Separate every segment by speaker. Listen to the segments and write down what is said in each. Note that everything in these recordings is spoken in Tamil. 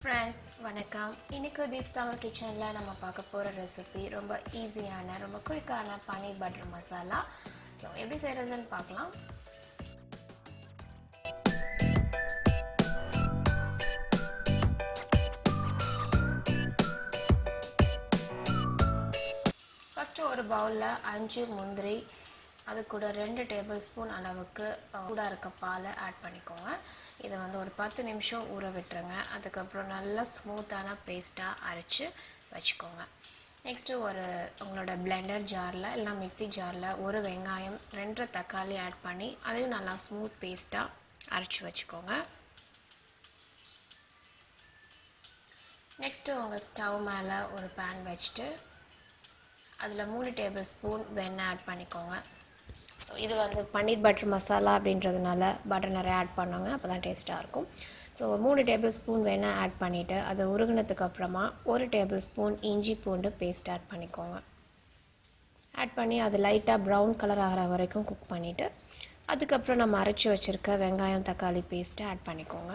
Speaker 1: ஃப்ரெண்ட்ஸ் வணக்கம். இன்றைக்கி தீப்ஸ் தமிழ் கிச்சனில் நம்ம பார்க்க போகிற ரெசிபி ரொம்ப ஈஸியான ரொம்ப குயிக்கான பன்னீர் பட்டர் மசாலா. ஸோ எப்படி செய்கிறதுன்னு பார்க்கலாம். ஃபஸ்ட்டு ஒரு பவுலில் 5 முந்திரி, அது கூட 2 டேபிள் ஸ்பூன் அளவுக்கு சூடாக இருக்க பாலை ஆட் பண்ணிக்கோங்க. இதை ஒரு 10 நிமிஷம் ஊற விட்டுருங்க. அதுக்கப்புறம் நல்லா ஸ்மூத்தான பேஸ்ட்டாக அரைச்சி வச்சுக்கோங்க. நெக்ஸ்ட்டு உங்களோட பிளெண்டர் ஜாரில் இல்லைனா மிக்சி ஜாரில் ஒரு வெங்காயம் 2 தக்காளி ஆட் பண்ணி அதையும் நல்லா ஸ்மூத் பேஸ்ட்டாக அரைச்சி வச்சுக்கோங்க. நெக்ஸ்ட்டு உங்கள் ஸ்டவ் மேலே ஒரு பேன் வச்சுட்டு அதில் 3 டேபிள் ஸ்பூன் வெண்ணெய் ஆட் பண்ணிக்கோங்க. ஸோ இது பன்னீர் பட்டர் மசாலா அப்படின்றதுனால பட்டர் நிறையா ஆட் பண்ணுவாங்க, அப்போ தான் டேஸ்ட்டாக இருக்கும். ஸோ 3 டேபிள் ஸ்பூன் வெண்ணெய் ஆட் பண்ணிவிட்டு அதை உருகினதுக்கு அப்புறமா 1 டேபிள் ஸ்பூன் இஞ்சி பூண்டு பேஸ்ட் ஆட் பண்ணிக்கோங்க. ஆட் பண்ணி அது லைட்டாக ப்ரௌன் கலர் ஆகிற வரைக்கும் குக் பண்ணிவிட்டு அதுக்கப்புறம் நம்ம அரைச்சி வச்சுருக்க வெங்காயம் தக்காளி பேஸ்ட்டை ஆட் பண்ணிக்கோங்க.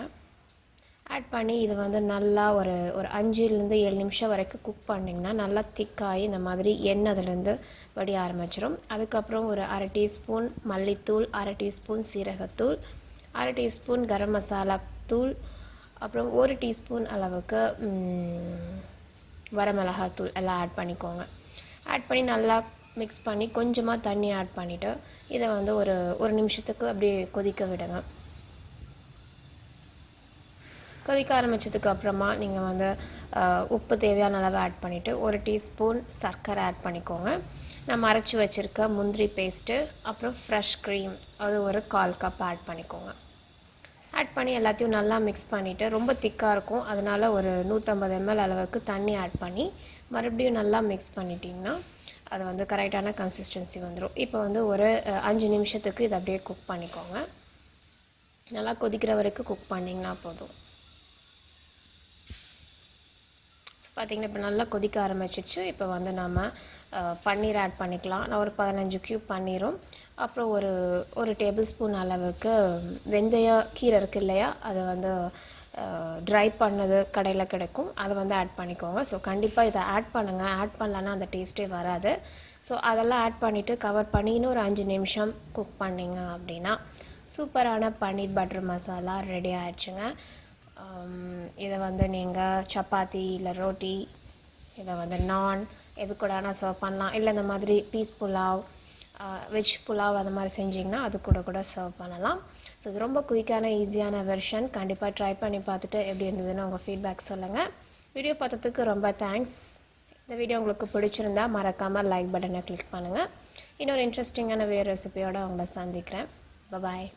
Speaker 1: ஆட் பண்ணி இது நல்லா ஒரு 5-7 நிமிஷம் வரைக்கும் குக் பண்ணிங்கன்னா நல்லா திக்காகி இந்த மாதிரி எண்ணெய் அதுலேருந்து வடிய ஆரம்பிச்சிடும். அதுக்கப்புறம் ஒரு 1/2 டீஸ்பூன் மல்லித்தூள், 1/2 டீஸ்பூன் சீரகத்தூள், 1/2 டீஸ்பூன் கரம் மசாலா தூள், அப்புறம் 1 டீஸ்பூன் அளவுக்கு வரமிளகாத்தூள் எல்லாம் ஆட் பண்ணிக்கோங்க. ஆட் பண்ணி நல்லா மிக்ஸ் பண்ணி கொஞ்சமாக தண்ணி ஆட் பண்ணிவிட்டு இதை ஒரு நிமிஷத்துக்கு அப்படியே கொதிக்க விடுங்க. கொதிக்க ஆரம்பித்ததுக்கு அப்புறமா நீங்கள் உப்பு தேவையான அளவு ஆட் பண்ணிவிட்டு 1 டீஸ்பூன் சர்க்கரை ஆட் பண்ணிக்கோங்க. நம்ம அரைச்சி வச்சுருக்க முந்திரி பேஸ்ட்டு, அப்புறம் ஃப்ரெஷ் க்ரீம் அது ஒரு 1/4 கப் ஆட் பண்ணிக்கோங்க. ஆட் பண்ணி எல்லாத்தையும் நல்லா மிக்ஸ் பண்ணிவிட்டு ரொம்ப திக்காக இருக்கும், அதனால் ஒரு 150 ml அளவுக்கு தண்ணி ஆட் பண்ணி மறுபடியும் நல்லா மிக்ஸ் பண்ணிட்டிங்கன்னா அது கரெக்டான கன்சிஸ்டன்சி வந்துடும். இப்போ ஒரு 5 நிமிஷத்துக்கு இதை அப்படியே குக் பண்ணிக்கோங்க. நல்லா கொதிக்கிற வரைக்கும் குக் பண்ணிங்கன்னா போதும். பார்த்திங்கன்னா இப்போ நல்லா கொதிக்க ஆரம்பிச்சிச்சு. இப்போ நம்ம பன்னீர் ஆட் பண்ணிக்கலாம். நான் ஒரு 15 க்யூப் பன்னீரும், அப்புறம் ஒரு டேபிள் ஸ்பூன் அளவுக்கு வெந்தய கீரை இருக்குது இல்லையா, அதை ட்ரை பண்ணது கடையில் கிடைக்கும், அதை ஆட் பண்ணிக்கோங்க. ஸோ கண்டிப்பாக இதை ஆட் பண்ணுங்கள், ஆட் பண்ணலன்னா அந்த டேஸ்ட்டே வராது. ஸோ அதெல்லாம் ஆட் பண்ணிவிட்டு கவர் பண்ணி இன்னும் ஒரு 5 நிமிஷம் குக் பண்ணிங்க அப்படின்னா சூப்பரான பன்னீர் பட்டர் மசாலா ரெடி ஆகிடுச்சுங்க. இதை நீங்கள் சப்பாத்தி இல்லை ரோட்டி, இதை நான் எது கூட ஆனால் சர்வ் பண்ணலாம். இல்லை இந்த மாதிரி பீஸ் புலாவ், வெஜ் புலாவ் அந்த மாதிரி செஞ்சிங்கன்னா அது கூட சர்வ் பண்ணலாம். ஸோ இது ரொம்ப குயிக்கான ஈஸியான வெர்ஷன். கண்டிப்பாக ட்ரை பண்ணி பார்த்துட்டு எப்படி இருந்ததுன்னு உங்கள் ஃபீட்பேக் சொல்லுங்கள். வீடியோ பார்த்ததுக்கு ரொம்ப தேங்க்ஸ். இந்த வீடியோ உங்களுக்கு பிடிச்சிருந்தா மறக்காமல் லைக் பட்டனை கிளிக் பண்ணுங்கள். இன்னொரு இன்ட்ரெஸ்டிங்கான வேறு ரெசிபியோடு உங்களை சந்திக்கிறேன். பாய்.